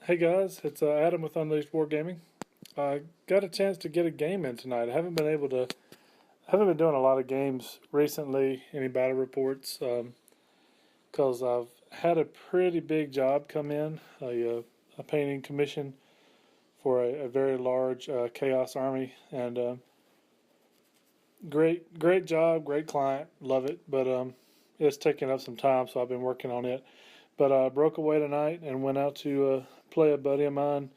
Hey guys, it's Adam with Unleashed Wargaming. I got a chance to get a game in tonight. I haven't been doing a lot of games recently, any battle reports, because I've had a pretty big job come in, a painting commission for a very large Chaos army, and great job, great client, love it, but it's taking up some time, so I've been working on it. But I broke away tonight and went out to play a buddy of mine,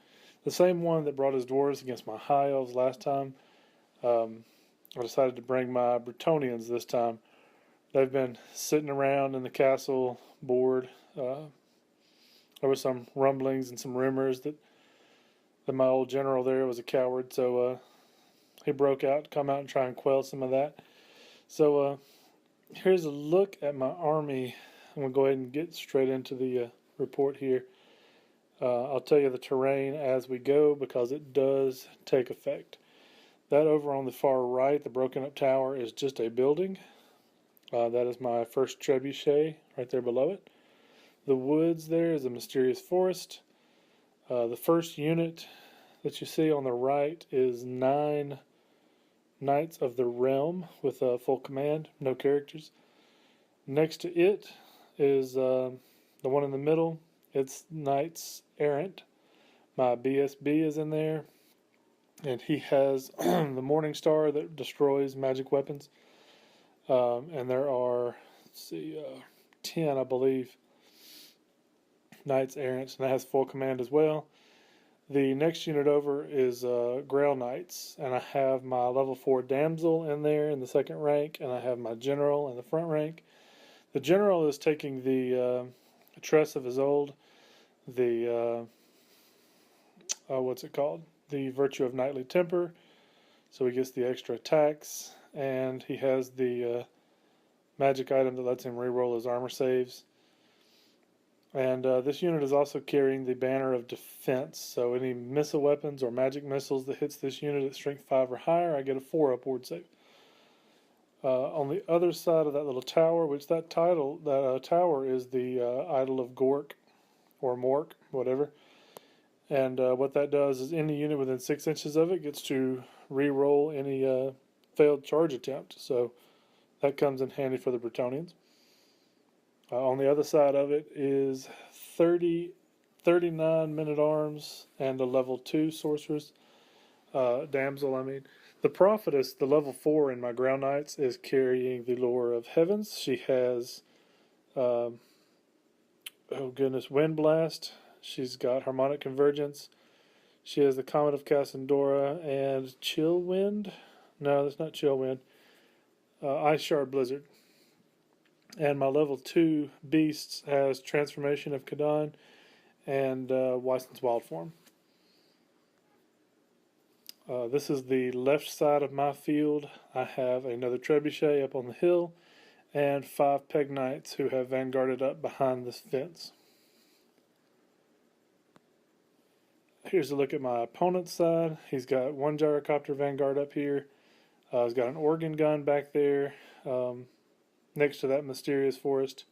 the same one that brought his dwarves against my high elves last time. Um, I decided to bring my Bretonnians this time. They've been sitting around in the castle board. There were some rumblings and some rumors that my old general there was a coward, so he broke out to come out and try and quell some of that. So here's a look at my army. I'm going to go ahead and get straight into the report here. I'll tell you the terrain as we go because it does take effect. That over on the far right, the broken up tower, is just a building. That is my first trebuchet right there below it. The woods there is a mysterious forest. The first unit that you see on the right is 9 Knights of the Realm with full command, no characters. Next to it is the one in the middle. It's Knights Errant. My BSB is in there, and he has the Morning Star that destroys magic weapons. And there are, let's see, 10, I believe, Knights Errant, and that has full command as well. The next unit over is Grail Knights, and I have my level 4 Damsel in there in the second rank, and I have my General in the front rank. The General is taking the Tress of Isolde, the what's it called? The Virtue of Knightly Temper, so he gets the extra attacks, and he has the magic item that lets him reroll his armor saves. And this unit is also carrying the Banner of Defense, so any missile weapons or magic missiles that hits this unit at strength 5 or higher, I get a 4 upward save. On the other side of that little tower, which that tower is the Idol of Gork, or Mork, whatever. And what that does is any unit within 6 inches of it gets to re-roll any failed charge attempt. So that comes in handy for the Bretonnians. On the other side of it is 39 men-at-arms and a level 2 sorceress. Damsel, I mean. The prophetess, the level 4 in my Ground Knights, is carrying the Lore of Heavens. She has, oh goodness, Wind Blast. She's got Harmonic Convergence. She has the Comet of Cassandora and Chill Wind. No, that's not Chill Wind. Ice Shard Blizzard. And my level 2 Beasts has Transformation of Kadon and Wyson's Wild Form. This is the left side of my field. I have another trebuchet up on the hill and 5 Peg Knights who have vanguarded up behind this fence. Here's a look at my opponent's side. He's got 1 gyrocopter vanguard up here. He's got an organ gun back there next to that mysterious forest.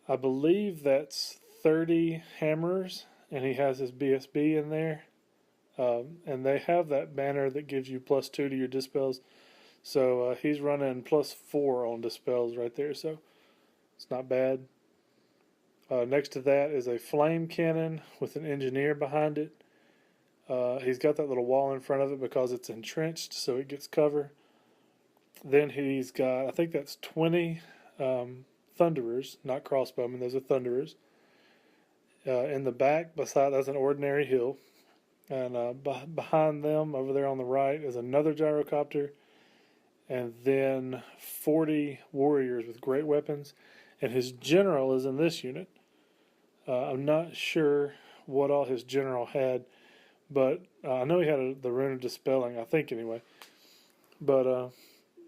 I believe that's 30 hammers, and he has his BSB in there. And they have that banner that gives you +2 to your dispels. So he's running +4 on dispels right there, so it's not bad. Next to that is a flame cannon with an engineer behind it. He's got that little wall in front of it because it's entrenched, so it gets cover. Then he's got, I think that's 20 thunderers, not crossbowmen, those are thunderers. In the back, beside that's an ordinary hill. And behind them, over there on the right, is another gyrocopter. And then 40 warriors with great weapons. And his general is in this unit. I'm not sure what all his general had, but I know he had the Rune of Dispelling, I think anyway. But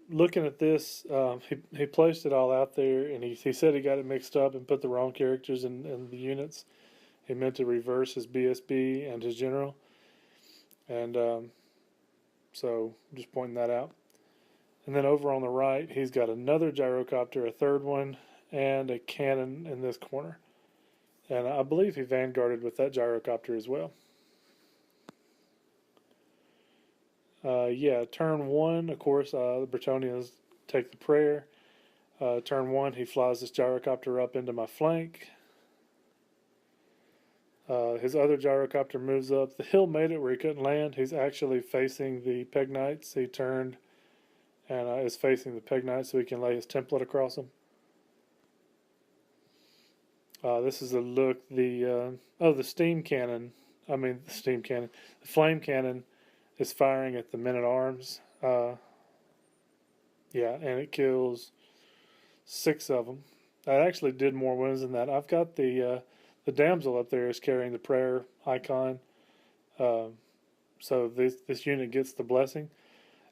looking at this, he placed it all out there, and he said he got it mixed up and put the wrong characters in the units. He meant to reverse his BSB and his general. And so I'm just pointing that out. And then over on the right, he's got another gyrocopter, a third one, and a cannon in this corner. And I believe he vanguarded with that gyrocopter as well. Yeah, turn one, of course, the Bretonnians take the prayer. Turn one, he flies this gyrocopter up into my flank. His other gyrocopter moves up. The hill made it where he couldn't land. He's actually facing the Peg Knights. He turned and is facing the Peg Knights so he can lay his template across them. This is a look. The steam cannon. The steam cannon. The flame cannon is firing at the men-at-arms. Yeah, and it kills 6 of them. I actually did more wounds than that. I've got the damsel up there is carrying the prayer icon. So this unit gets the blessing.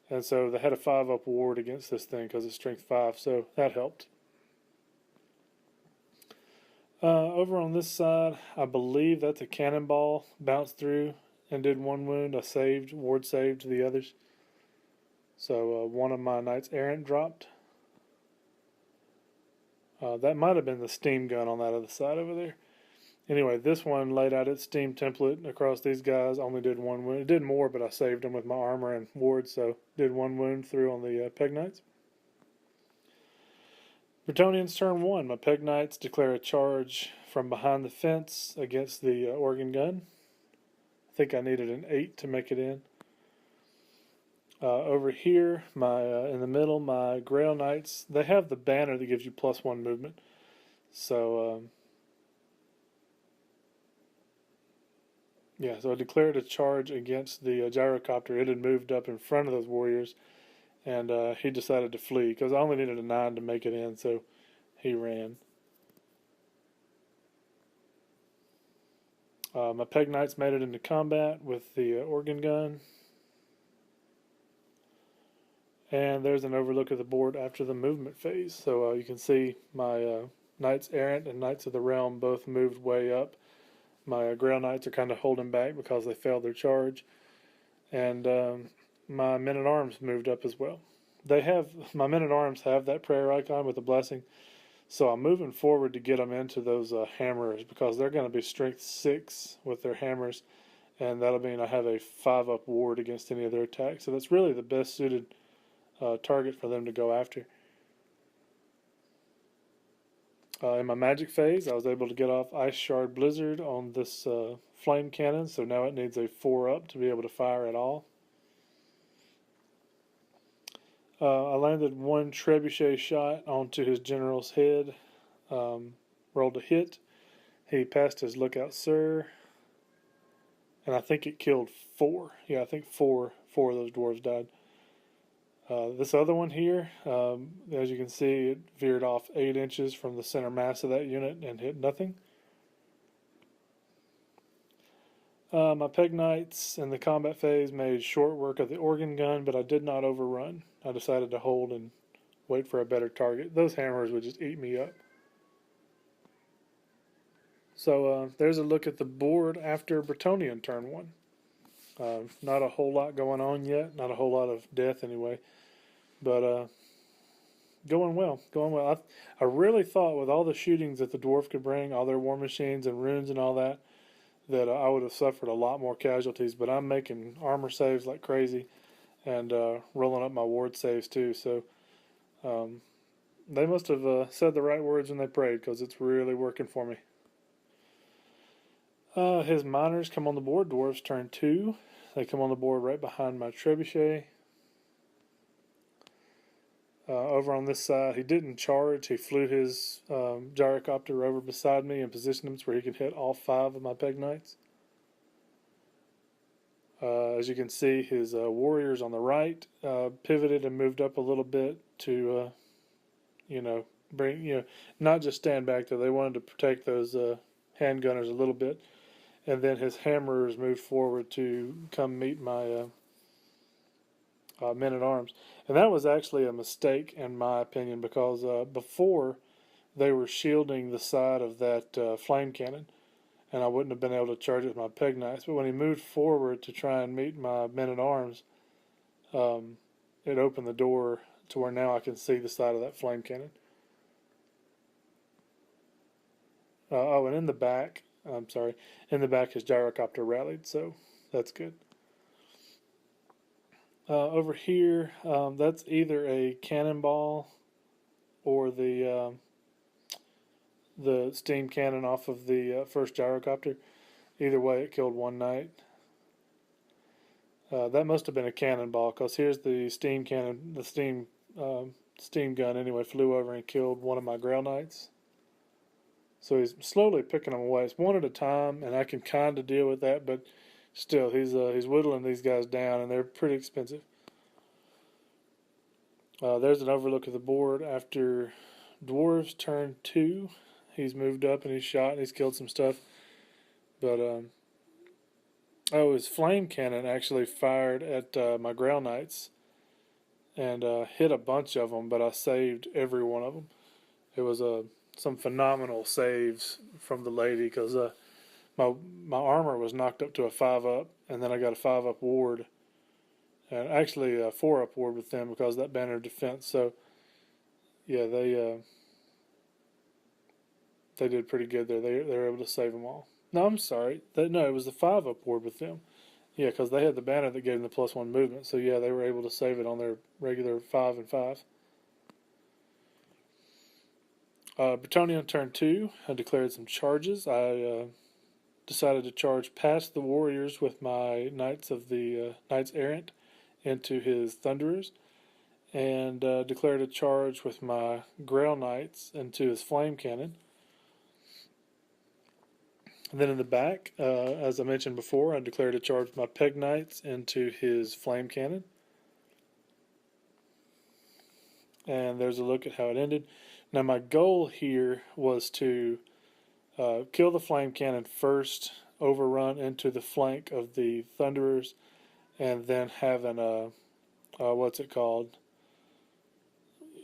And so they had a 5-up ward against this thing because it's strength 5. So that helped. Over on this side, I believe that's a cannonball bounced through and did 1 wound. I ward saved the others. So one of my knights errant dropped. That might have been the steam gun on that other side over there. Anyway, this one laid out its steam template across these guys. Only did 1 wound. It did more, but I saved them with my armor and ward, so did 1 wound through on the Peg Knights. Bretonnians turn 1. My Peg Knights declare a charge from behind the fence against the organ gun. I think I needed an 8 to make it in. Over here, in the middle, my Grail Knights, they have the banner that gives you +1 movement. So, yeah, so I declared a charge against the gyrocopter. It had moved up in front of those warriors, and he decided to flee because I only needed a 9 to make it in, so he ran. My Peg Knights made it into combat with the organ gun. And there's an overlook of the board after the movement phase. So you can see my Knights Errant and Knights of the Realm both moved way up. My Grail Knights are kind of holding back because they failed their charge. And my Men-at-Arms moved up as well. My Men-at-Arms have that prayer icon with the blessing. So I'm moving forward to get them into those hammers because they're going to be strength 6 with their hammers. And that'll mean I have a 5-up ward against any of their attacks. So that's really the best suited target for them to go after. In my magic phase, I was able to get off Ice Shard Blizzard on this flame cannon, so now it needs a 4-up to be able to fire at all. I landed 1 trebuchet shot onto his general's head, rolled a hit. He passed his lookout, sir, and I think it killed 4. Yeah, I think 4 of those dwarves died. This other one here, as you can see, it veered off 8 inches from the center mass of that unit and hit nothing. My Peg Knights in the combat phase made short work of the organ gun, but I did not overrun. I decided to hold and wait for a better target. Those hammers would just eat me up. So there's a look at the board after Bretonnian turn 1. Not a whole lot going on yet, not a whole lot of death anyway. But going well. I really thought with all the shootings that the dwarf could bring, all their war machines and runes and all that, that I would have suffered a lot more casualties. But I'm making armor saves like crazy and rolling up my ward saves too. So they must have said the right words when they prayed because it's really working for me. His miners come on the board. Dwarves turn 2. They come on the board right behind my trebuchet. Over on this side, he didn't charge. He flew his gyrocopter over beside me and positioned him where he could hit all 5 of my Peg Knights. As you can see, his warriors on the right pivoted and moved up a little bit to, not just stand back there. They wanted to protect those handgunners a little bit. And then his hammerers moved forward to come meet my Men-at-Arms. And that was actually a mistake in my opinion because before they were shielding the side of that flame cannon and I wouldn't have been able to charge it with my Peg Knights. But when he moved forward to try and meet my Men-at-Arms, it opened the door to where now I can see the side of that flame cannon. Oh, and in the back, I'm sorry, in the back his gyrocopter rallied, so that's good. Over here, that's either a cannonball or the steam cannon off of the first gyrocopter. Either way, it killed one knight. That must have been a cannonball, because here's the steam cannon, the steam gun anyway, flew over and killed one of my Grail Knights. So he's slowly picking them away. It's one at a time, and I can kind of deal with that, but still, he's whittling these guys down, and they're pretty expensive. There's an overlook of the board after Dwarves turn 2. He's moved up and he's shot and he's killed some stuff. But, his flame cannon actually fired at my Grail Knights and hit a bunch of them, but I saved every one of them. It was some phenomenal saves from the lady, because my armor was knocked up to a 5-up, and then I got a 5-up ward, and actually a 4-up ward with them because of that banner of defense. So yeah, they did pretty good there. They were able to save them all. No, I'm sorry. No, it was the 5-up ward with them. Yeah, because they had the banner that gave them the +1 movement. So yeah, they were able to save it on their regular 5 and 5. Bretonnia on turn 2, I declared some charges. I decided to charge past the warriors with my Knights of the Knights Errant into his Thunderers, and declared a charge with my Grail Knights into his Flame Cannon. And then in the back, as I mentioned before, I declared a charge with my Peg Knights into his Flame Cannon. And there's a look at how it ended. Now my goal here was to kill the Flame Cannon first, overrun into the flank of the Thunderers, and then have an what's it called?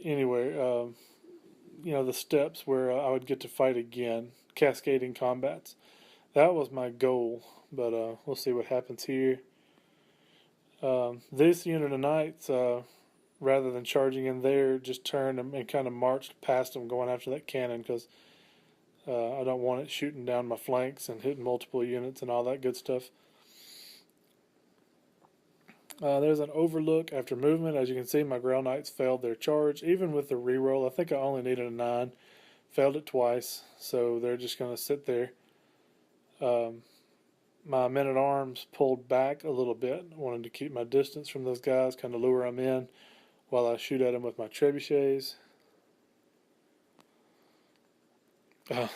Anyway, the steps where I would get to fight again, cascading combats. That was my goal, but we'll see what happens here. This unit of knights, rather than charging in there, just turned and kind of marched past them going after that cannon, because I don't want it shooting down my flanks and hitting multiple units and all that good stuff. There's an overlook after movement. As you can see, my Grail Knights failed their charge. Even with the reroll, I think I only needed a 9. Failed it twice, so they're just going to sit there. My men-at-arms pulled back a little bit. Wanted to keep my distance from those guys, kind of lure them in while I shoot at them with my trebuchets.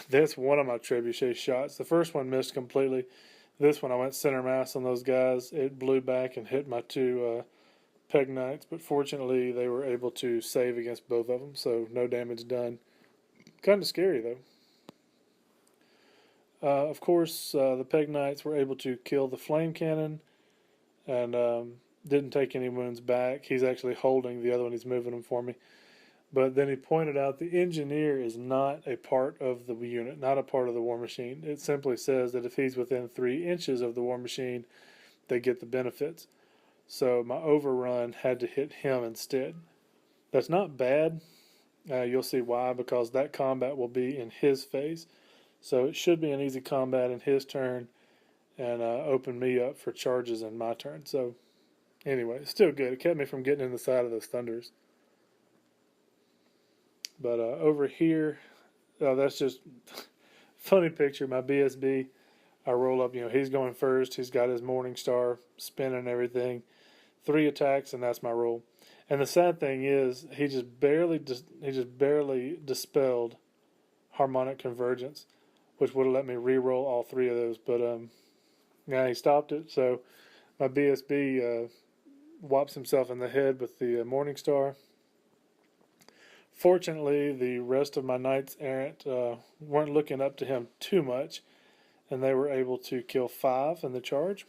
That's one of my trebuchet shots. The first one missed completely. This one I went center mass on those guys. It blew back and hit my 2 Peg Knights, but fortunately they were able to save against both of them, so no damage done. Kind of scary though. Of course, the Peg Knights were able to kill the Flame Cannon and didn't take any wounds back. He's actually holding the other one. He's moving them for me. But then he pointed out the engineer is not a part of the unit, not a part of the war machine. It simply says that if he's within 3 inches of the war machine, they get the benefits. So my overrun had to hit him instead. That's not bad. You'll see why, because that combat will be in his phase. So it should be an easy combat in his turn and open me up for charges in my turn. So anyway, still good. It kept me from getting in the side of those Thunders. But over here, that's just funny picture. My BSB, I roll up, he's going first. He's got his Morning Star spinning and everything. 3 attacks, and that's my roll. And the sad thing is, he just barely dispelled Harmonic Convergence, which would have let me re-roll all 3 of those. But he stopped it. So my BSB whops himself in the head with the Morning Star. Fortunately, the rest of my Knights Errant weren't looking up to him too much, and they were able to kill 5 in the charge.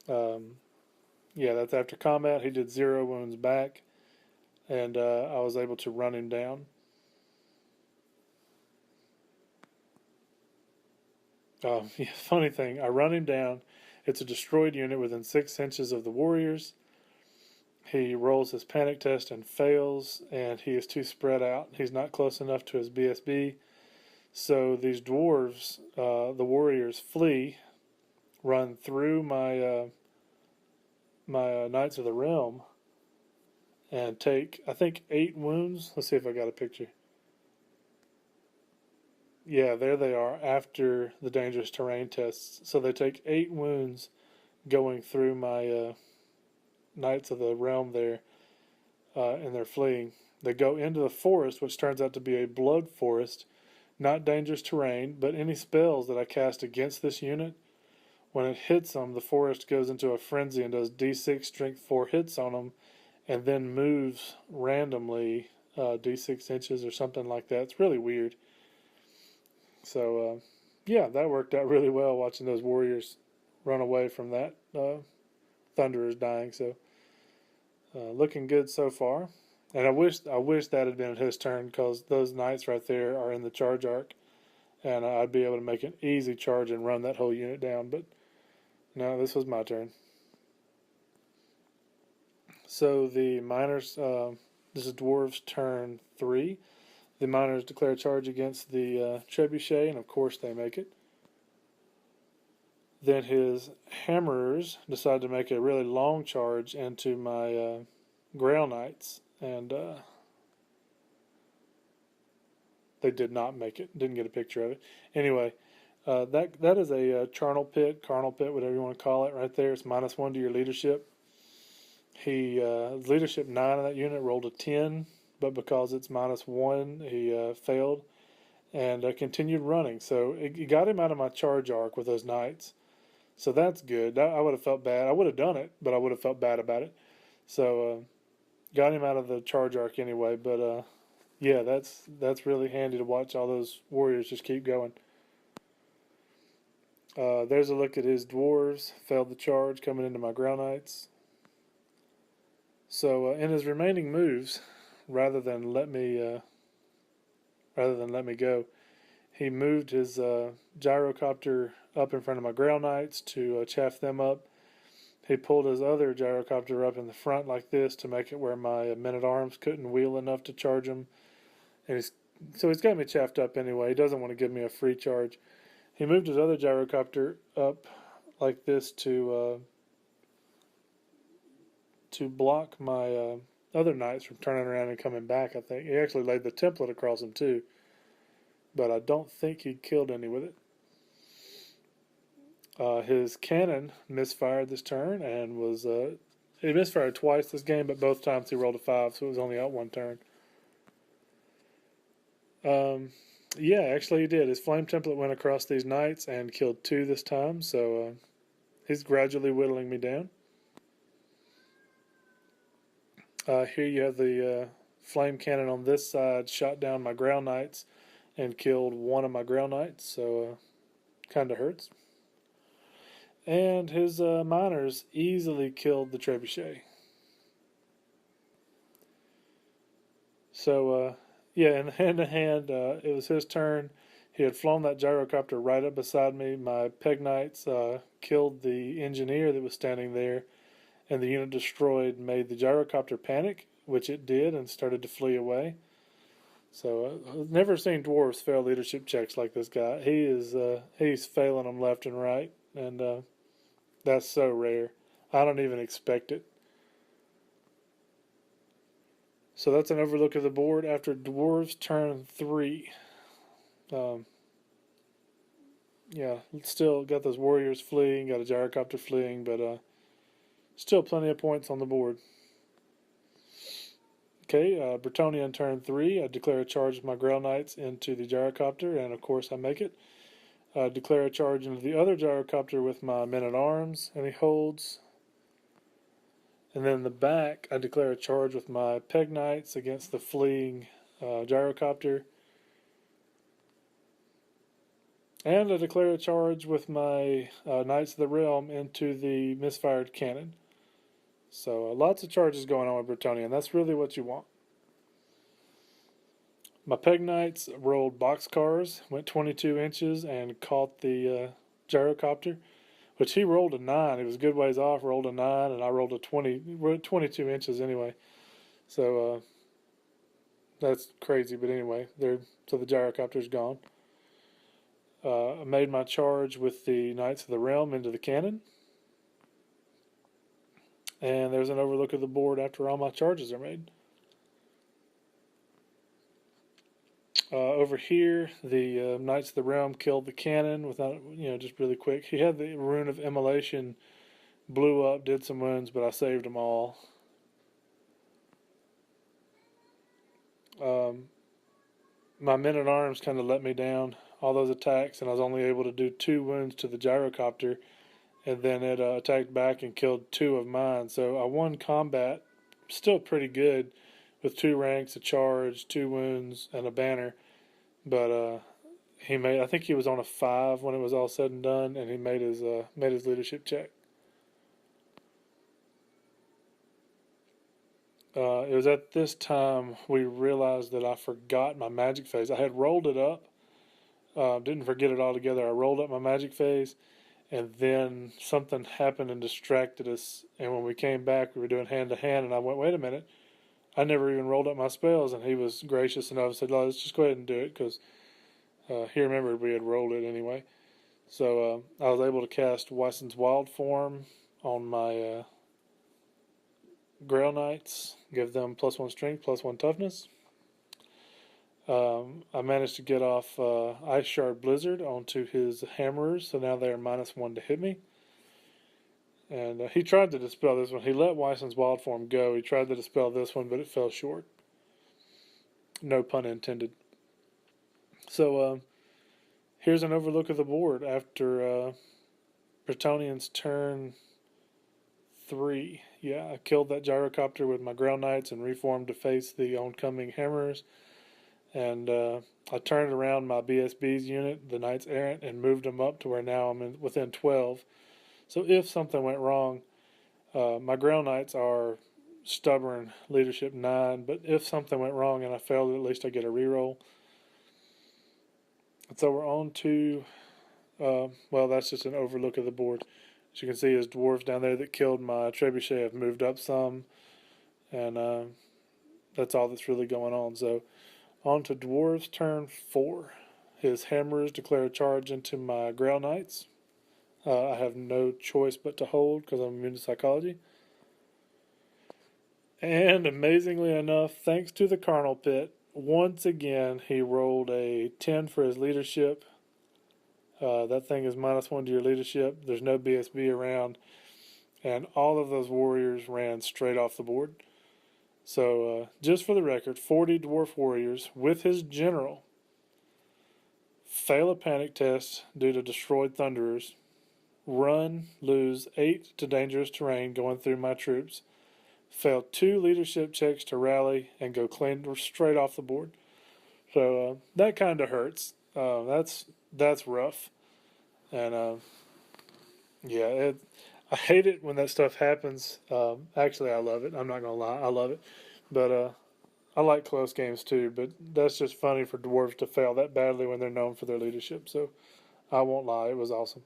Yeah, that's after combat. He did 0 wounds back, and I was able to run him down. Funny thing, I run him down. It's a destroyed unit within 6 inches of the warriors. He rolls his panic test and fails, and he is too spread out. He's not close enough to his BSB, So these dwarves, the warriors, flee, run through my Knights of the Realm, and take, I think, 8 wounds. Let's see if I got a picture. Yeah, there they are after the dangerous terrain tests. So they take 8 wounds going through my Knights of the Realm there, and they're fleeing. They go into the forest, which turns out to be a blood forest, not dangerous terrain, but any spells that I cast against this unit, when it hits them, the forest goes into a frenzy and does d6 strength 4 hits on them, and then moves randomly d6 inches or something like that. It's really weird. So, yeah, that worked out really well watching those warriors run away from that thunderers dying. So, looking good so far. And I wish that had been his turn, because those knights right there are in the charge arc, and I'd be able to make an easy charge and run that whole unit down. But no, this was my turn. So the miners, this is dwarves turn 3. The miners declare a charge against the trebuchet, and of course they make it. Then his hammerers decide to make a really long charge into my grail knights, and they did not make it. Didn't get a picture of it. Anyway, that is a carnal pit, whatever you want to call it, right there. It's -1 to your leadership. He leadership 9 in that unit rolled a 10, but because it's -1, he failed and continued running. So it got him out of my charge arc with those knights. So that's good. I would have felt bad. I would have done it, but I would have felt bad about it. So got him out of the charge arc anyway. But yeah, that's really handy to watch all those warriors just keep going. There's a look at his dwarves. Failed the charge coming into my ground knights. So in his remaining moves, rather than let me go, he moved his gyrocopter up in front of my grail knights to chaff them up. He pulled his other gyrocopter up in the front like this to make it where my men-at-arms couldn't wheel enough to charge him. And so he's got me chaffed up anyway. He doesn't want to give me a free charge. He moved his other gyrocopter up like this to block my other knights from turning around and coming back, I think. He actually laid the template across them too, but I don't think he killed any with it. His cannon misfired this turn and was he misfired twice this game, but both times he rolled a 5, so it was only out 1 turn. Yeah, actually he did. His flame template went across these knights and killed 2 this time, so he's gradually whittling me down. Here you have the flame cannon on this side, shot down my ground knights and killed 1 of my ground knights, so kind of hurts. And his miners easily killed the trebuchet. So, yeah, in hand-to-hand, it was his turn. He had flown that gyrocopter right up beside me. My peg knights killed the engineer that was standing there, and the unit destroyed made the gyrocopter panic, which it did, and started to flee away. So I've never seen dwarves fail leadership checks like this guy. He's failing them left and right, and that's so rare. I don't even expect it. So that's an overlook of the board after dwarves turn 3. Yeah, still got those warriors fleeing, got a gyrocopter fleeing, but still plenty of points on the board. Okay, Bretonnia in turn 3. I declare a charge with my Grail Knights into the gyrocopter, and of course I make it. Declare a charge into the other gyrocopter with my men-at-arms, and he holds. And then in the back, I declare a charge with my Peg Knights against the fleeing gyrocopter. And I declare a charge with my Knights of the Realm into the misfired cannon. So lots of charges going on with Bretonnia, and that's really what you want. My Peg Knights rolled boxcars, went 22 inches, and caught the gyrocopter, which he rolled a 9. He was a good ways off, rolled a 9, and I rolled a 22 inches anyway. So that's crazy, but anyway, so the gyrocopter's gone. I made my charge with the Knights of the Realm into the cannon. And there's an overlook of the board after all my charges are made. Over here, the Knights of the Realm killed the cannon without, just really quick. He had the Rune of Immolation, blew up, did some wounds, but I saved them all. My men-at-arms kind of let me down, all those attacks, and I was only able to do 2 wounds to the gyrocopter, and then it attacked back and killed 2 of mine. So I won combat, still pretty good, with 2 ranks, a charge, 2 wounds, and a banner. But I think he was on a 5 when it was all said and done, and he made his leadership check. It was at this time we realized that I forgot my magic phase. I had rolled it up, didn't forget it altogether. I rolled up my magic phase, and then something happened and distracted us. And when we came back, we were doing hand to hand, and I went, "Wait a minute! I never even rolled up my spells." And he was gracious enough and said, "Let's just go ahead and do it," because he remembered we had rolled it anyway. So I was able to cast Wyson's Wild Form on my Grail Knights, give them +1 strength, +1 toughness. I managed to get off Ice Shard Blizzard onto his hammerers, so now they are -1 to hit me. And he tried to dispel this one. He let Wyson's Wild Form go. He tried to dispel this one, but it fell short. No pun intended. So here's an overlook of the board after Bretonnians turn 3. Yeah, I killed that gyrocopter with my Grail Knights and reformed to face the oncoming hammerers. And I turned around my BSB's unit, the Knights Errant, and moved them up to where now I'm within 12. So if something went wrong, my Grail Knights are stubborn, leadership 9, but if something went wrong and I failed, at least I get a reroll. And so we're on to, that's just an overlook of the board. As you can see, his dwarves down there that killed my trebuchet have moved up some, and that's all that's really going on. So on to dwarves turn 4. His hammerers declare a charge into my Grail Knights. I have no choice but to hold because I'm immune to psychology. And amazingly enough, thanks to the Carnal Pit, once again he rolled a 10 for his leadership. That thing is -1 to your leadership. There's no BSB around. And all of those warriors ran straight off the board. So just for the record, 40 dwarf warriors with his general fail a panic test due to destroyed thunderers, run, lose 8 to dangerous terrain going through my troops, fail 2 leadership checks to rally, and go clean straight off the board. So that kind of hurts. That's rough. And I hate it when that stuff happens. Actually, I love it. I'm not going to lie. I love it. But I like close games too. But that's just funny for dwarves to fail that badly when they're known for their leadership. So I won't lie. It was awesome.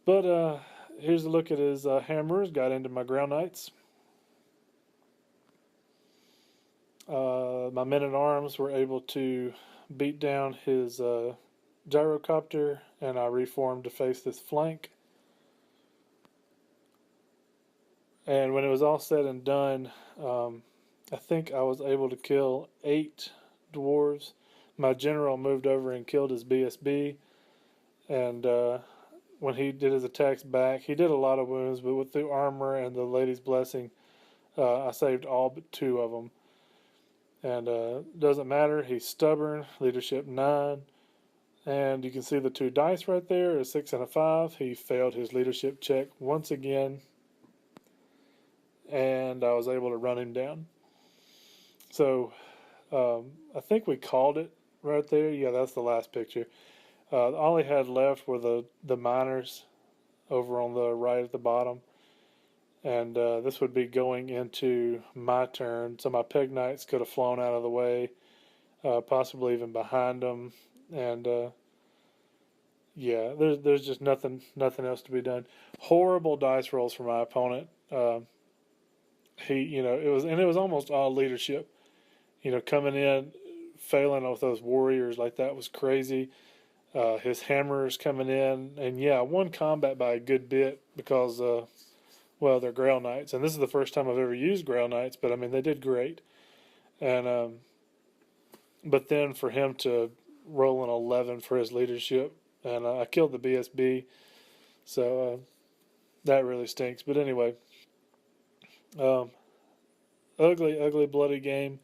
But here's a look at his hammerers. Got into my Grail Knights. My men-at-arms were able to beat down his gyrocopter, and I reformed to face this flank. And when it was all said and done, I think I was able to kill 8 dwarves. My general moved over and killed his BSB, and when he did his attacks back, he did a lot of wounds, but with the armor and the Lady's Blessing, I saved all but 2 of them. And doesn't matter, he's stubborn, leadership 9. And you can see the 2 dice right there, a 6 and a 5. He failed his leadership check once again, and I was able to run him down. So I think we called it right there. Yeah, that's the last picture. All he had left were the miners over on the right at the bottom. And this would be going into my turn. So my peg knights could have flown out of the way, possibly even behind them. And yeah, there's just nothing else to be done. Horrible dice rolls for my opponent. It was almost all leadership. Coming in failing with those warriors like that was crazy. His hammers coming in, and yeah, I won combat by a good bit because, well, they're Grail Knights, and this is the first time I've ever used Grail Knights, but I mean, they did great. And, but then for him to roll an 11 for his leadership, and I killed the BSB, so that really stinks. But anyway, um, ugly, bloody game.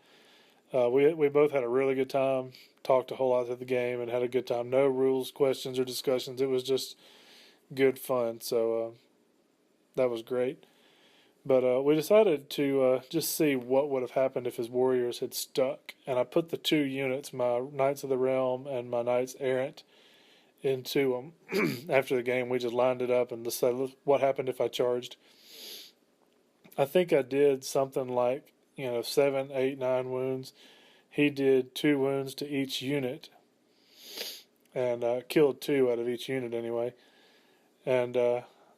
We both had a really good time, talked a whole lot through the game, and had a good time. No rules, questions, or discussions. It was just good fun. So that was great. But we decided to just see what would have happened if his warriors had stuck. And I put the two units, my Knights of the Realm and my Knights Errant, into them. After the game, we just lined it up and decided what happened if I charged. I think I did something like, 7, 8, 9 wounds. He did 2 wounds to each unit, and killed 2 out of each unit anyway. And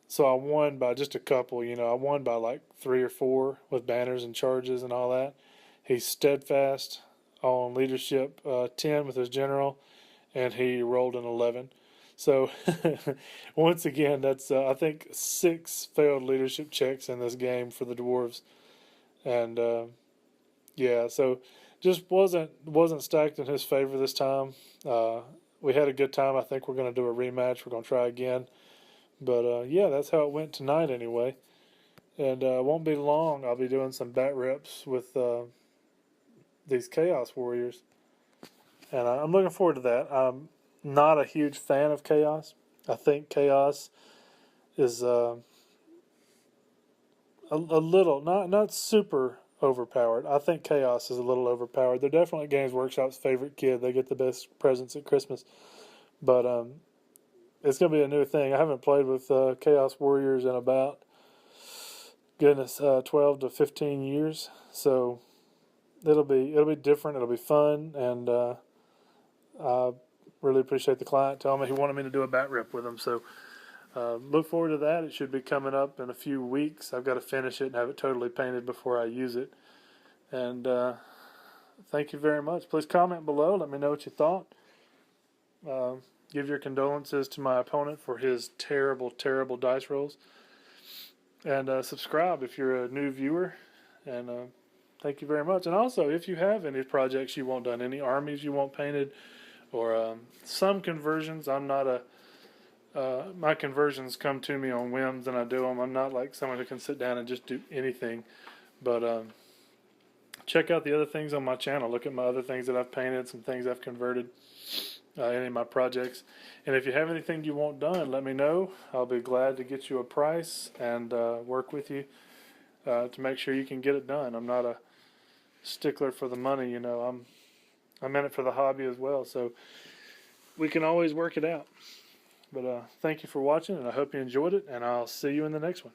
so I won by just a couple. I won by like 3 or 4 with banners and charges and all that. He's steadfast on leadership 10 with his general, and he rolled an 11. So once again, that's I think 6 failed leadership checks in this game for the Dwarves, and yeah, so just wasn't stacked in his favor this time. We had a good time. I think we're going to do a rematch. We're going to try again. But yeah, that's how it went tonight anyway. And it won't be long. I'll be doing some bat reps with these Chaos Warriors. And I'm looking forward to that. I'm not a huge fan of Chaos. I think Chaos is a little, not super overpowered. I think Chaos is a little overpowered. They're definitely Games Workshop's favorite kid. They get the best presents at Christmas. But it's going to be a new thing. I haven't played with Chaos Warriors in about, 12 to 15 years. So it'll be different. It'll be fun, and I really appreciate the client telling me he wanted me to do a bat rip with him. So look forward to that. It should be coming up in a few weeks. I've got to finish it and have it totally painted before I use it. And thank you very much. Please comment below. Let me know what you thought. Give your condolences to my opponent for his terrible, terrible dice rolls. And subscribe if you're a new viewer. And thank you very much. And also, if you have any projects you want done, any armies you want painted, or some conversions, I'm not my conversions come to me on whims and I do them. I'm not like someone who can sit down and just do anything. But check out the other things on my channel. Look at my other things that I've painted, some things I've converted. Any of my projects. And if you have anything you want done, let me know. I'll be glad to get you a price and work with you to make sure you can get it done. I'm not a stickler for the money, I'm in it for the hobby as well, so we can always work it out. But thank you for watching, and I hope you enjoyed it, and I'll see you in the next one.